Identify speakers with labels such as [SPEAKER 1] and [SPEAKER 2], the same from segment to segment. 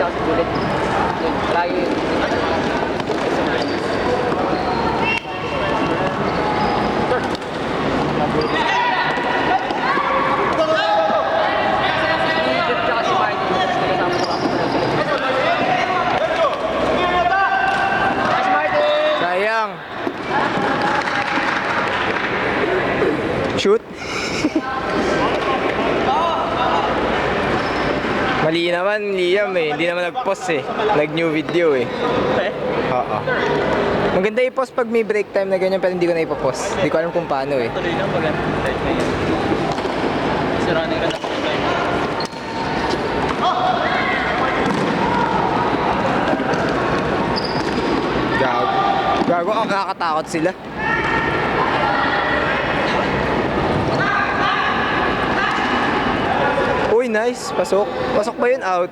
[SPEAKER 1] tsaka si Bullet. Yun, lagi yun.
[SPEAKER 2] Sayang. Shoot. Mali naman Liam eh, hindi naman nag-post eh. Nag-new video eh. Oo. Maganda i-post pag may break time na ganyan pero hindi ko na ipopost. Hindi ko alam kung paano eh.
[SPEAKER 3] Tuloy lang pag siranin ka na sa time.
[SPEAKER 2] Gago. Gago, ang nakakatakot sila. Uy, nice. Pasok. Pasok ba yun? Out.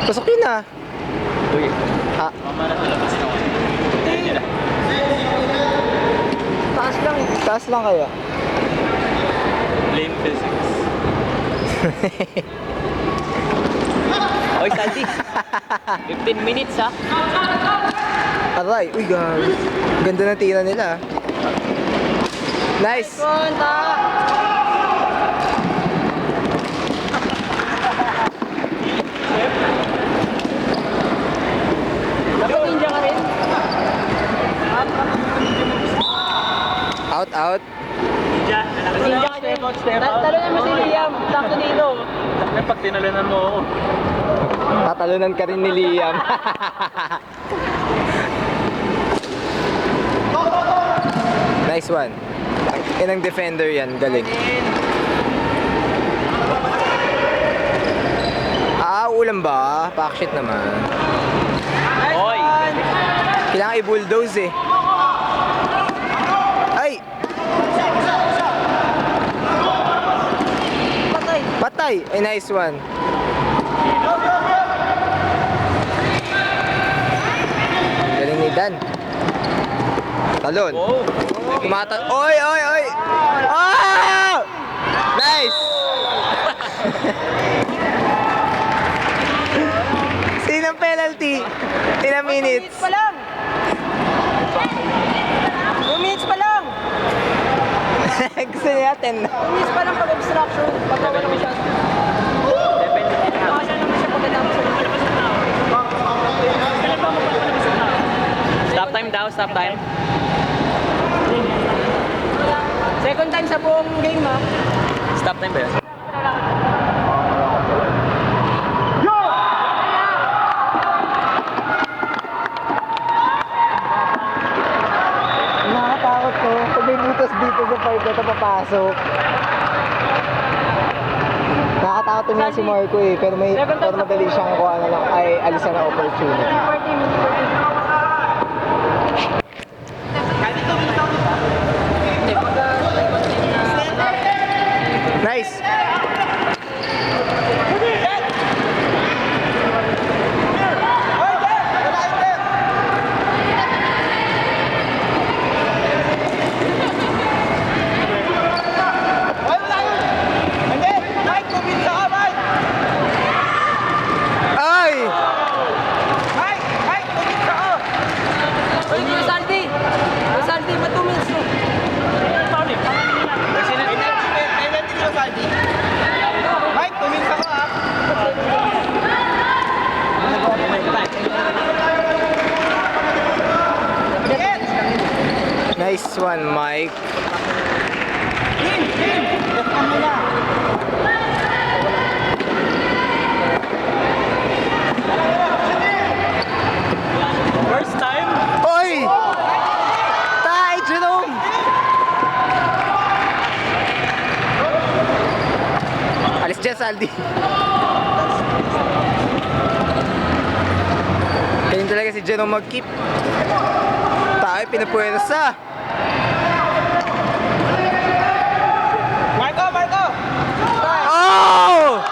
[SPEAKER 2] Pasok yun ah.
[SPEAKER 3] Uy,
[SPEAKER 2] Ha?
[SPEAKER 3] mama na sila kasi naman. Nila.
[SPEAKER 2] Taas lang. Taas lang kaya.
[SPEAKER 3] Blame physics. Oy, Sandy. 15 minutes ha.
[SPEAKER 2] Aray. Uy, gago. Ganda ng tira nila. Nice.
[SPEAKER 1] Dapat ninja ka rin.
[SPEAKER 2] Out, out.
[SPEAKER 1] Ninja ka rin. Talo naman si Liam. Sakto dito.
[SPEAKER 3] Pag tinalanan mo ako.
[SPEAKER 2] Tatalunan ka rin ni Liam. Nice one. Inang defender yan. Galing. Ulam ba? Packshit naman.
[SPEAKER 3] Oy!
[SPEAKER 2] Kailangan i-bulldoze eh. Ay!
[SPEAKER 1] Patay.
[SPEAKER 2] Patay! Ay, nice one. Galing ni Dan. Talon.
[SPEAKER 3] Wow!
[SPEAKER 2] Oy, oy, oy! Oh! Nice! Sinong penalty? Ilang minutes?
[SPEAKER 1] 2 minutes pa lang. 2 minutes pa lang.
[SPEAKER 2] Gusto niya 10 na.
[SPEAKER 1] 2 minutes pa lang pag-obstruction. Pagkawa naman siya. Baka siya naman siya pagkatapos sa
[SPEAKER 3] Stop time daw, stop time.
[SPEAKER 1] second time sa buong game ha.
[SPEAKER 3] Stop time ba yun?
[SPEAKER 2] Nakakatakot ko. Pag may butas dito sa part na ito papasok. Nakakatakot din nga si Marco eh. Pero madali siyang kuha na lang. Ay, alisan na opportunity.
[SPEAKER 1] 40 minutes.
[SPEAKER 2] Nice! Ay!
[SPEAKER 1] Saldi, ba 2 minutes to?
[SPEAKER 2] Nice one, Mike.
[SPEAKER 3] First time?
[SPEAKER 2] Oy! Tay, Jerome! Alis dyan, Saldi. Ganyan talaga si Jerome mag-keep. Tayo, pinapuwersa.
[SPEAKER 1] Marco!
[SPEAKER 2] Oh!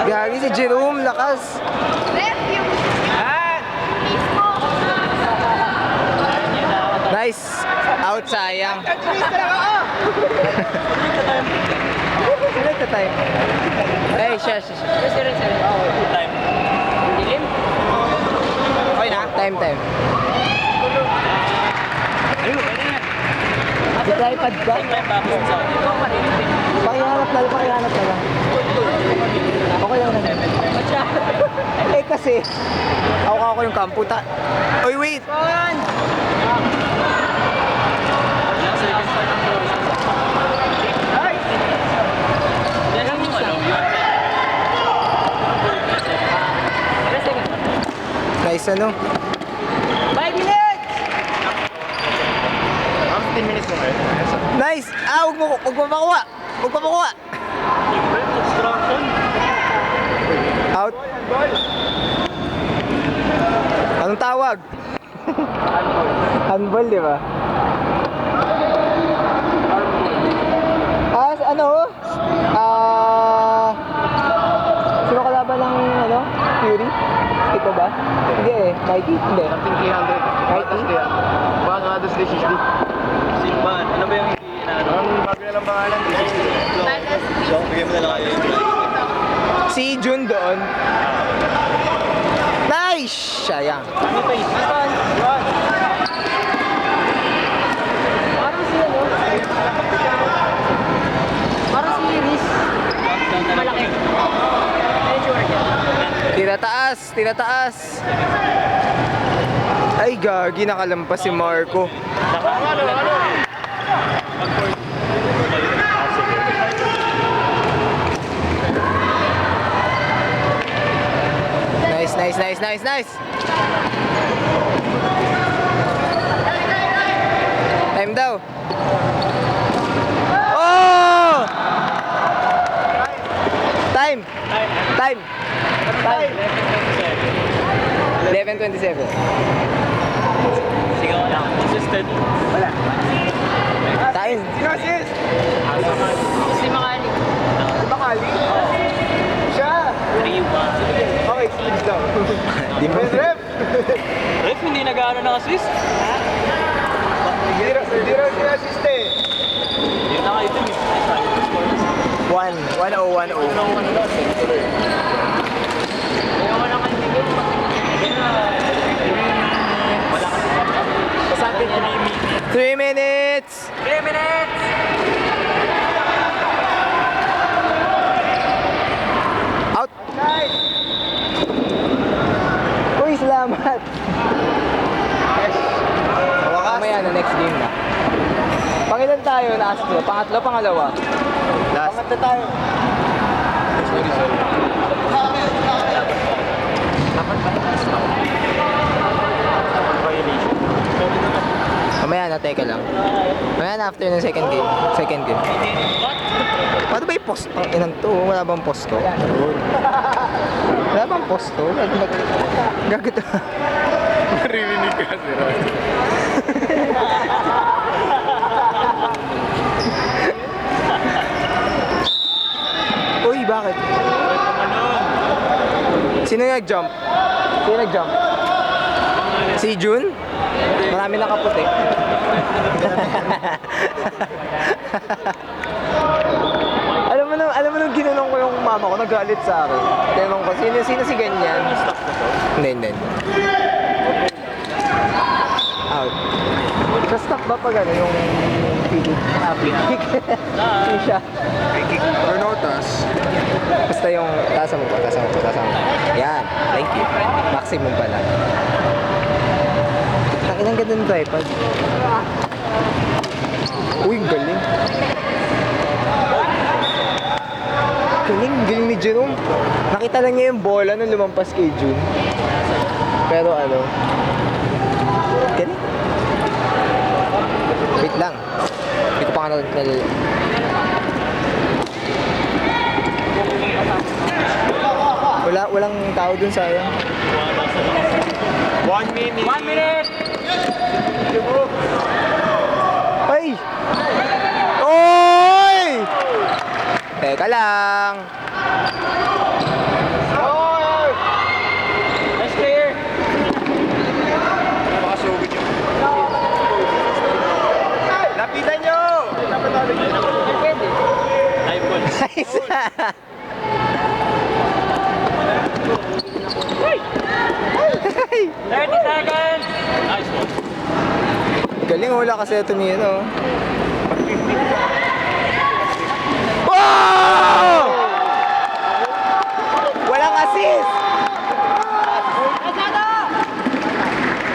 [SPEAKER 2] Gagi si Jerome, lakas. Nice. Out. sayang. Select the time. Ay, siya.
[SPEAKER 1] Sorry.
[SPEAKER 3] Time.
[SPEAKER 1] Dilim.
[SPEAKER 2] Okay na? Time.
[SPEAKER 3] Ayun, pwede na.
[SPEAKER 2] May tripod ba?
[SPEAKER 3] Time tapos sa akin.
[SPEAKER 2] Pakihanap na lang. Okay lang na. Eh kasi, ako yung kamputa. Oy, wait! Nice ano?
[SPEAKER 1] 5 minutes!
[SPEAKER 4] 15 minutes mo ngayon.
[SPEAKER 2] Nice! Ah, huwag papakuha!
[SPEAKER 3] Obstruction.
[SPEAKER 2] Out. Anong tawag? Handball, di ba? Ano? Sino kalaban ng Fury? Ito ba? Hindi eh. Mikey? Hindi.
[SPEAKER 4] Something 300.
[SPEAKER 2] Mikey?
[SPEAKER 4] Baka nga doon 360.
[SPEAKER 3] Sino ba? Ano ba yung hindi na ano?
[SPEAKER 4] Ang bago na lang pangalan, 360.
[SPEAKER 3] So, bigyan mo na lang kayo yung price.
[SPEAKER 2] Si Jun doon. Nice! Sayang.
[SPEAKER 3] Ano pa yun?
[SPEAKER 1] Parang si ano? Parang si Iris. Malaki. Medyo work yan.
[SPEAKER 2] Tira taas. Ay, gagi. Nakalampas si Marco. Nice. Time daw. Oh! Time. 11:27.
[SPEAKER 3] Sigaw lang. Assisted.
[SPEAKER 4] Wala.
[SPEAKER 2] Time.
[SPEAKER 4] Sino assist?
[SPEAKER 1] Si Makali.
[SPEAKER 4] Si Bakali? Siya.
[SPEAKER 3] 3-1.
[SPEAKER 4] Okay, sleeves daw.
[SPEAKER 2] Di mo.
[SPEAKER 4] Ref!
[SPEAKER 3] Ref, hindi nag-ano ng assist?
[SPEAKER 4] Hindi raw siya assist eh.
[SPEAKER 3] Yun na kayo dun.
[SPEAKER 2] 1-0.
[SPEAKER 1] Ayaw ko naman hindi.
[SPEAKER 3] Wala ka sa
[SPEAKER 1] Sabi niya na.
[SPEAKER 2] 3 minutes.
[SPEAKER 1] 3 minutes!
[SPEAKER 2] Out. Uy, salamat. Mamaya na, next game na. Pangilan tayo, last ko? Pangatlo, pangalawa?
[SPEAKER 4] Last. Pangatlo tayo.
[SPEAKER 2] Mamaya na, teka lang. Mamaya na after ng second game. Paano ba yung post? Ang inang to, wala bang posto? Wala bang posto? Gagito.
[SPEAKER 4] Maririnig ka si Ron.
[SPEAKER 2] Uy, bakit? Sino nag-jump? Si Jun? Marami nakaputi. alam mo nung ginanong ko yung mama ko, nagalit sa akin. Tinanong ko, sino si ganyan? Hindi. Out. Sa stop ba pag ano yung free kick? Free siya.
[SPEAKER 4] Or notas.
[SPEAKER 2] Basta yung tasa mo pa. Yan. Thank you. Maximum pala. Takin ang ganda ng tripod. Uy, galing. Galing ni Jerome. Nakita lang niya yung bola nung lumampas kay Jun. Pero ano, galing. Wait lang. Hindi ko pa nga walang tao dun, sayang.
[SPEAKER 4] 1 minute.
[SPEAKER 3] 1 minute!
[SPEAKER 2] Ay! Oy! Teka lang.
[SPEAKER 3] Nice player!
[SPEAKER 4] Makasugod yun.
[SPEAKER 2] Mula kasi tumino. Wow! Walang assist!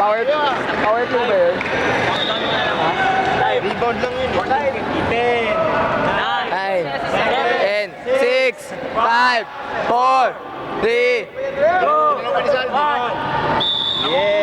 [SPEAKER 2] Power play ba yun?
[SPEAKER 4] Rebound lang yun.
[SPEAKER 2] 9, 10, 6, 5, 4, 3,
[SPEAKER 4] Yeah!